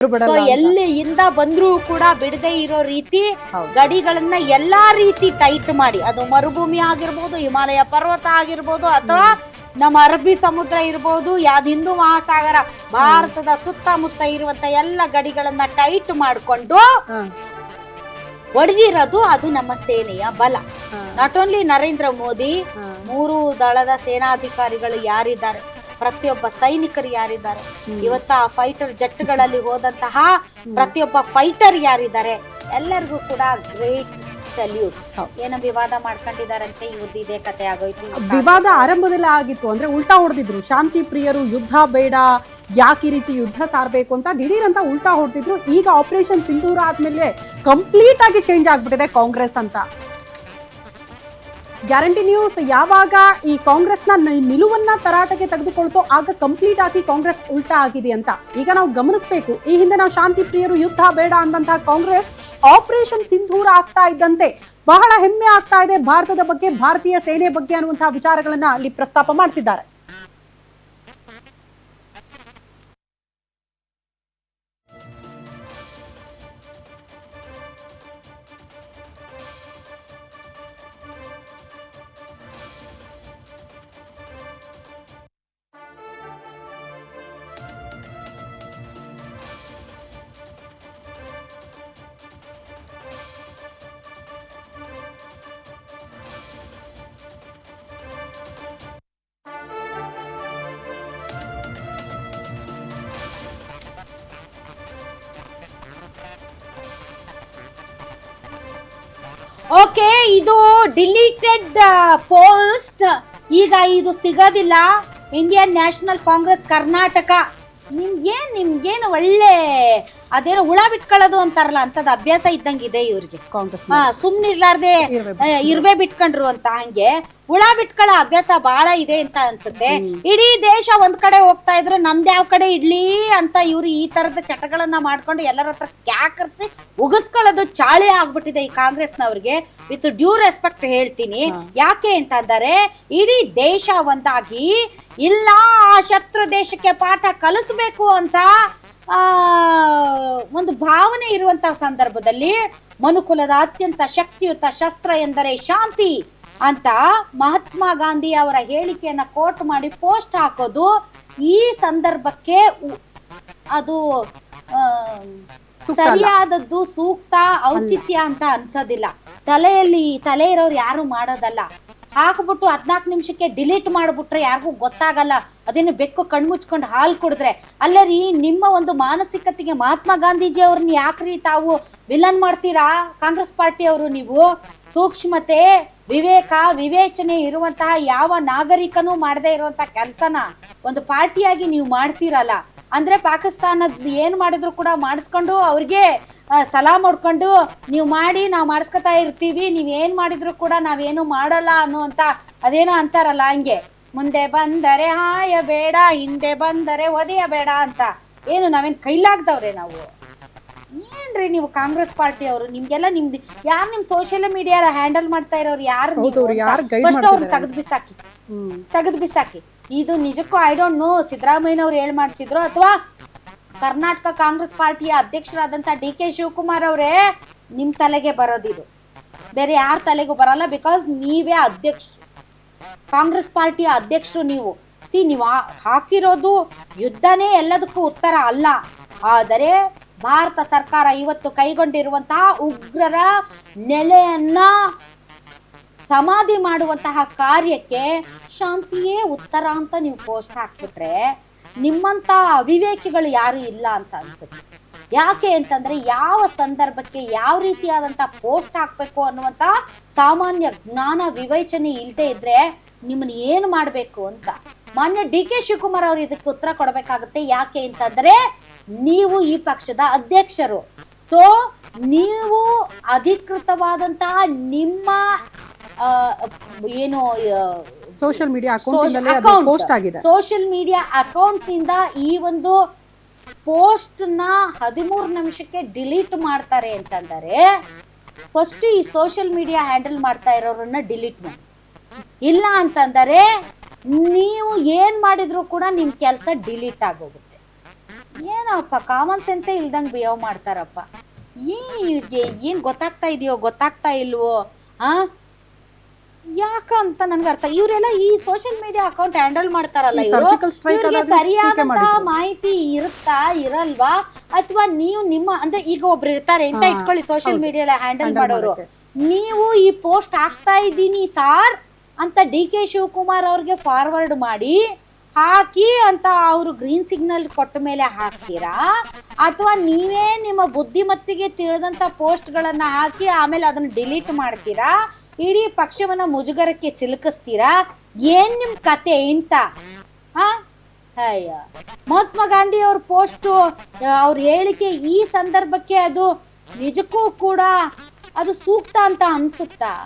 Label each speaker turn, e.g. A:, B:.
A: So ಎಲ್ಲಿಂದ ಬಂದ್ರೂ ಕೂಡ ಬಿಡದೆ ಇರೋ ರೀತಿ ಗಡಿಗಳನ್ನ ಎಲ್ಲಾ ರೀತಿ ಟೈಟ್ ಮಾಡಿ, ಅದು ಮರುಭೂಮಿ ಆಗಿರ್ಬೋದು, ಹಿಮಾಲಯ ಪರ್ವತ ಆಗಿರ್ಬೋದು, ಅಥವಾ ನಮ್ಮ ಅರಬ್ಬಿ ಸಮುದ್ರ ಇರ್ಬೋದು, ಹಿಂದೂ ಮಹಾಸಾಗರ, ಭಾರತದ ಸುತ್ತಮುತ್ತ ಇರುವಂತ ಎಲ್ಲ ಗಡಿಗಳನ್ನ ಟೈಟ್ ಮಾಡಿಕೊಂಡು ಒಡೆದಿರೋದು ಅದು ನಮ್ಮ ಸೇನೆಯ ಬಲ. ನಾಟ್ ಓನ್ಲಿ ನರೇಂದ್ರ ಮೋದಿ, 3 ದಳದ ಸೇನಾಧಿಕಾರಿಗಳು ಯಾರಿದ್ದಾರೆ, ಪ್ರತಿಯೊಬ್ಬ ಸೈನಿಕರು ಯಾರಿದ್ದಾರೆ, ಇವತ್ತ ಫೈಟರ್ ಜೆಟ್ಗಳಲ್ಲಿ ಹೋದಂತಹ ಪ್ರತಿಯೊಬ್ಬ ಫೈಟರ್ ಯಾರಿದ್ದಾರೆ, ಎಲ್ಲರಿಗೂ ಕೂಡ ಗ್ರೇಟ್ ಸಲ್ಯೂಟ್. ಏನೋ ವಿವಾದ ಮಾಡ್ಕೊಂಡಿದಾರಂತೆ, ಇವ್ರದ್ದು ಇದೇ ಕತೆ ಆಗೋಯ್ತು.
B: ವಿವಾದ ಆರಂಭದಲ್ಲೇ ಆಗಿತ್ತು, ಅಂದ್ರೆ ಉಲ್ಟಾ ಹೊಡೆದಿದ್ರು. ಶಾಂತಿ ಪ್ರಿಯರು ಯುದ್ಧ ಬೇಡ, ಯಾಕೆ ಈ ರೀತಿ ಯುದ್ಧ ಸಾರ್ಬೇಕು ಅಂತ ದಿಢೀರ್ ಅಂತ ಉಲ್ಟಾ ಹೊಡೆದಿದ್ರು. ಈಗ ಆಪರೇಷನ್ ಸಿಂಧೂರ ಆದ್ಮೇಲೆ ಕಂಪ್ಲೀಟ್ ಆಗಿ ಚೇಂಜ್ ಆಗ್ಬಿಟ್ಟಿದೆ ಕಾಂಗ್ರೆಸ್ ಅಂತ. ಗ್ಯಾರಂಟಿ ನ್ಯೂಸ್ ಯಾವಾಗ ಈ ಕಾಂಗ್ರೆಸ್ನ ನಿಲುವನ್ನ ತರಾಟೆಗೆ ತೆಗೆದುಕೊಳ್ತೋ ಆಗ ಕಂಪ್ಲೀಟ್ ಆಗಿ ಕಾಂಗ್ರೆಸ್ ಉಲ್ಟಾ ಆಗಿದೆ ಅಂತ ಈಗ ನಾವು ಗಮನಿಸಬೇಕು. ಈ ಹಿಂದೆ ನಾವು ಶಾಂತಿ ಪ್ರಿಯರು ಯುದ್ಧ ಬೇಡ ಅಂದಂತಹ ಕಾಂಗ್ರೆಸ್ ಆಪರೇಷನ್ ಸಿಂಧೂರ ಆಗ್ತಾ ಇದ್ದಂತೆ ಬಹಳ ಹೆಮ್ಮೆ ಆಗ್ತಾ ಇದೆ ಭಾರತದ ಬಗ್ಗೆ, ಭಾರತೀಯ ಸೇನೆ ಬಗ್ಗೆ ಅನ್ನುವಂತಹ ವಿಚಾರಗಳನ್ನ ಅಲ್ಲಿ ಪ್ರಸ್ತಾಪ ಮಾಡ್ತಿದ್ದಾರೆ.
A: ಓಕೆ, ಇದು ಡಿಲೀಟೆಡ್ ಪೋಸ್ಟ್, ಈಗ ಇದು ಸಿಗೋದಿಲ್ಲ. ಇಂಡಿಯನ್ ನ್ಯಾಷನಲ್ ಕಾಂಗ್ರೆಸ್ ಕರ್ನಾಟಕ, ನಿಮ್ಗೇನು ಒಳ್ಳೆ ಅದೇನೋ ಹುಳ ಬಿಟ್ಕೊಳ್ಳೋದು ಅಂತಾರಲ್ಲ, ಅಂತದ್ ಅಭ್ಯಾಸ ಇದ್ದಂಗಿದೆ ಇವ್ರಿಗೆ.
B: ಕಾಂಗ್ರೆಸ್
A: ಸುಮ್ನೆ ಇರ್ಲಾರ್ದೆ ಇರ್ಬೇ ಬಿಟ್ಕೊಂಡ್ರು ಅಂತ, ಹಂಗೆ ಹುಳ ಬಿಟ್ಕೊಳ್ಳೋ ಅಭ್ಯಾಸ ಬಹಳ ಇದೆ ಅಂತ ಅನ್ಸುತ್ತೆ. ಇಡೀ ದೇಶ ಒಂದ್ ಕಡೆ ಹೋಗ್ತಾ ಇದ್ರು, ನಂದ್ ಯಾವ ಕಡೆ ಇಡ್ಲಿ ಅಂತ ಇವ್ರು ಈ ತರದ ಚಟಗಳನ್ನ ಮಾಡ್ಕೊಂಡು ಎಲ್ಲರ ಹತ್ರ ಕ್ಯಾಕರ್ಸಿ ಉಗಿಸ್ಕೊಳ್ಳೋದು ಚಾಳಿ ಆಗ್ಬಿಟ್ಟಿದೆ ಈ ಕಾಂಗ್ರೆಸ್ನವ್ರಿಗೆ. ವಿತ್ ಡ್ಯೂ ರೆಸ್ಪೆಕ್ಟ್ ಹೇಳ್ತೀನಿ. ಯಾಕೆ ಅಂತಂದರೆ, ಇಡೀ ದೇಶ ಒಂದಾಗಿ ಇಲ್ಲ ಆ ಶತ್ರು ದೇಶಕ್ಕೆ ಪಾಠ ಕಲಿಸ್ಬೇಕು ಅಂತ ಒಂದು ಭಾವನೆ ಇರುವಂತಹ ಸಂದರ್ಭದಲ್ಲಿ ಮನುಕುಲದ ಅತ್ಯಂತ ಶಕ್ತಿಯುತ ಶಸ್ತ್ರ ಎಂದರೆ ಶಾಂತಿ ಅಂತ ಮಹಾತ್ಮ ಗಾಂಧಿ ಅವರ ಹೇಳಿಕೆಯನ್ನ ಕೋಟ್ ಮಾಡಿ ಪೋಸ್ಟ್ ಹಾಕೋದು ಈ ಸಂದರ್ಭಕ್ಕೆ ಅದು ಸರಿಯಾದದ್ದು, ಸೂಕ್ತ, ಔಚಿತ್ಯ ಅಂತ ಅನ್ಸೋದಿಲ್ಲ. ತಲೆ ಇರೋರು ಯಾರು ಮಾಡೋದಲ್ಲ. ಹಾಕ್ಬಿಟ್ಟು 14 ನಿಮಿಷಕ್ಕೆ ಡಿಲೀಟ್ ಮಾಡ್ಬಿಟ್ರೆ ಯಾರಿಗೂ ಗೊತ್ತಾಗಲ್ಲ. ಅದೇನು ಬೆಕ್ಕು ಕಣ್ಮುಚ್ಕೊಂಡು ಹಾಲು ಕುಡಿದ್ರೆ ಅಲ್ಲೇ ರೀ. ನಿಮ್ಮ ಒಂದು ಮಾನಸಿಕತೆಗೆ ಮಹಾತ್ಮ ಗಾಂಧೀಜಿ ಅವ್ರನ್ನ ಯಾಕ್ರಿ ತಾವು ವಿಲನ್ ಮಾಡ್ತೀರಾ? ಕಾಂಗ್ರೆಸ್ ಪಾರ್ಟಿಯವರು ನೀವು ಸೂಕ್ಷ್ಮತೆ, ವಿವೇಕ, ವಿವೇಚನೆ ಇರುವಂತಹ ಯಾವ ನಾಗರಿಕನೂ ಮಾಡದೇ ಇರುವಂತಹ ಕೆಲಸನ ಒಂದು ಪಾರ್ಟಿಯಾಗಿ ನೀವು ಮಾಡ್ತೀರಲ್ಲ. ಅಂದ್ರೆ ಪಾಕಿಸ್ತಾನದ ಏನ್ ಮಾಡಿದ್ರು ಕೂಡ ಮಾಡಿಸ್ಕೊಂಡು ಅವ್ರಿಗೆ ಸಲಾಮ್ ಹೊಡ್ಕೊಂಡು ನೀವು ಮಾಡಿ ನಾವು ಮಾಡಿಸ್ಕೊತಾ ಇರ್ತೀವಿ, ನೀವ್ ಏನ್ ಮಾಡಿದ್ರು ಕೂಡ ನಾವೇನು ಮಾಡಲ್ಲ ಅನ್ನುವಂತ ಅದೇನೋ ಅಂತಾರಲ್ಲ, ಹಂಗೆ ಮುಂದೆ ಬಂದರೆ ಹಾಯ ಬೇಡ, ಹಿಂದೆ ಬಂದರೆ ಒದೆಯ ಬೇಡ ಅಂತ. ಏನು ನಾವೇನ್ ಕೈಲಾಗ್ದವ್ರೆ ನಾವು? ಏನ್ರಿ ನೀವು ಕಾಂಗ್ರೆಸ್ ಪಾರ್ಟಿ ಅವರು? ನಿಮ್ಗೆಲ್ಲ ನಿಮ್ದು ಯಾರು ನಿಮ್ ಸೋಷಿಯಲ್ ಮೀಡಿಯಾ ಹ್ಯಾಂಡಲ್ ಮಾಡ್ತಾ ಇರೋರು ಯಾರು? ಫಸ್ಟ್ ಅವ್ರು ತೆಗೆದು ಬಿಸಾಕಿ. ಇದು ನಿಜಕ್ಕೂ ಐ ಡೋಂಟ್ ನೋ, ಸಿದ್ದರಾಮಯ್ಯನವ್ರು ಹೇಳ್ ಮಾಡಿಸಿದ್ರು ಅಥವಾ ಕರ್ನಾಟಕ ಕಾಂಗ್ರೆಸ್ ಪಾರ್ಟಿಯ ಅಧ್ಯಕ್ಷರಾದಂತ DK ಶಿವಕುಮಾರ್ ಅವರೇ ನಿಮ್ ತಲೆಗೆ ಬರೋದಿದು, ಬೇರೆ ಯಾರ ತಲೆಗೂ ಬರಲ್ಲ. ಬಿಕಾಸ್ ನೀವೇ ಅಧ್ಯಕ್ಷರು, ಕಾಂಗ್ರೆಸ್ ಪಾರ್ಟಿಯ ಅಧ್ಯಕ್ಷರು ನೀವು. ನೀವು ಹಾಕಿರೋದು ಯುದ್ಧನೇ ಎಲ್ಲದಕ್ಕೂ ಉತ್ತರ ಅಲ್ಲ. ಆದರೆ ಭಾರತ ಸರ್ಕಾರ ಇವತ್ತು ಕೈಗೊಂಡಿರುವಂತಹ ಉಗ್ರರ ನೆಲೆಯನ್ನ ಸಮಾಧಿ ಮಾಡುವಂತಹ ಕಾರ್ಯಕ್ಕೆ ಶಾಂತಿಯೇ ಉತ್ತರ ಅಂತ ನೀವು ಪೋಸ್ಟ್ ಹಾಕ್ಬಿಟ್ರೆ ನಿಮ್ಮಂತ ಅವಿವೇಕಿಗಳು ಯಾರು ಇಲ್ಲ ಅಂತ ಅನ್ಸುತ್ತೆ. ಯಾಕೆ ಅಂತಂದ್ರೆ, ಯಾವ ಸಂದರ್ಭಕ್ಕೆ ಯಾವ ರೀತಿಯಾದಂತ ಪೋಸ್ಟ್ ಹಾಕ್ಬೇಕು ಅನ್ನುವಂತ ಸಾಮಾನ್ಯ ಜ್ಞಾನ ವಿವೇಚನೆ ಇಲ್ಲದೆ ಇದ್ರೆ ನಿಮ್ಮನ್ನ ಏನು ಮಾಡ್ಬೇಕು ಅಂತ ಮಾನ್ಯ DK ಶಿವಕುಮಾರ್ ಅವರು ಇದಕ್ಕೆ ಉತ್ತರ ಕೊಡಬೇಕಾಗುತ್ತೆ. ಯಾಕೆ ಅಂತಂದ್ರೆ, ನೀವು ಈ ಪಕ್ಷದ ಅಧ್ಯಕ್ಷರು. ಸೊ ನೀವು ಅಧಿಕೃತವಾದಂತಹ ನಿಮ್ಮ ಏನು
B: social media
A: social media account ನಿಂದ ಈ ಒಂದು ಪೋಸ್ಟ್ ನ 13 ನಿಮಿಷಕ್ಕೆ ಡಿಲೀಟ್ ಮಾಡ್ತಾರೆ ಅಂತಂದರೆ, ಫಸ್ಟ್ ಈ ಸೋಷಿಯಲ್ ಮೀಡಿಯಾ ಹ್ಯಾಂಡಲ್ ಮಾಡ್ತಾ ಇರೋರನ್ನ ಡಿಲೀಟ್ ಮಾಡಿ. ಇಲ್ಲ ಅಂತಂದರೆ ನೀವು ಏನ್ ಮಾಡಿದ್ರು ಕೂಡ ನಿಮ್ ಕೆಲಸ ಡಿಲೀಟ್ ಆಗೋಗುತ್ತೆ. ಏನಪ್ಪ ಕಾಮನ್ ಸೆನ್ಸೇ ಇಲ್ದಂಗೆ ಬಿಹೇವ್ ಮಾಡ್ತಾರಪ್ಪ. ಇವ್ರಿಗೆ ಏನು ಗೊತ್ತಾಗ್ತಾ ಇದೆಯೋ ಗೊತ್ತಾಗ್ತಾ ಇಲ್ವೋ ಯಾಕಂತ ನನ್ಗೆ ಅರ್ಥ. ಇವರೆಲ್ಲ ಈ ಸೋಷಿಯಲ್ ಮೀಡಿಯಾ ಅಕೌಂಟ್ ಹ್ಯಾಂಡಲ್ ಮಾಡ್ತಾರಲ್ಲ,
B: ಸರ್ಜಿಕಲ್ ಸ್ಟ್ರೈಕ್
A: ಸರಿಯಾದ ಮಾಹಿತಿ ಇರುತ್ತಾ ಇರಲ್ವಾ? ಅಥವಾ ನೀವು ನಿಮ್ಮ ಅಂದ್ರೆ ಈಗ ಒಬ್ರು ಇರ್ತಾರೆ ಅಂತ ಇಟ್ಕೊಳ್ಳಿ ಸೋಷಿಯಲ್ ಮೀಡಿಯಾ ಹ್ಯಾಂಡಲ್ ಮಾಡೋರು, ನೀವು ಈ ಪೋಸ್ಟ್ ಹಾಕ್ತಾ ಇದ್ದೀನಿ ಸಾರ್ ಅಂತ DK ಶಿವಕುಮಾರ್ ಅವ್ರಿಗೆ ಫಾರ್ವರ್ಡ್ ಮಾಡಿ ಹಾಕಿ ಅಂತ ಅವರು ಗ್ರೀನ್ ಸಿಗ್ನಲ್ ಕೊಟ್ಟ ಮೇಲೆ ಹಾಕ್ತೀರಾ, ಅಥವಾ ನೀವೇ ನಿಮ್ಮ ಬುದ್ಧಿಮತ್ತಿಗೆ ತಿಳಿದಂತ ಪೋಸ್ಟ್ಗಳನ್ನ ಹಾಕಿ ಆಮೇಲೆ ಅದನ್ನ ಡಿಲೀಟ್ ಮಾಡ್ತೀರಾ, ಇಡೀ ಪಕ್ಷವನ್ನ ಮುಜುಗರಕ್ಕೆ ಸಿಲುಕಿಸ್ತೀರಾ? ಏನ್ ನಿಮ್ ಕತೆ ಇಂತ? ಅಯ್ಯ, ಮಹಾತ್ಮ ಗಾಂಧಿ ಅವ್ರ ಪೋಸ್ಟ್ ಅವ್ರ ಹೇಳಿಕೆ ಈ ಸಂದರ್ಭಕ್ಕೆ ಅದು ನಿಜಕ್ಕೂ ಕೂಡ ಅದು ಸೂಕ್ತ ಅಂತ ಅನ್ಸುತ್ತಾ?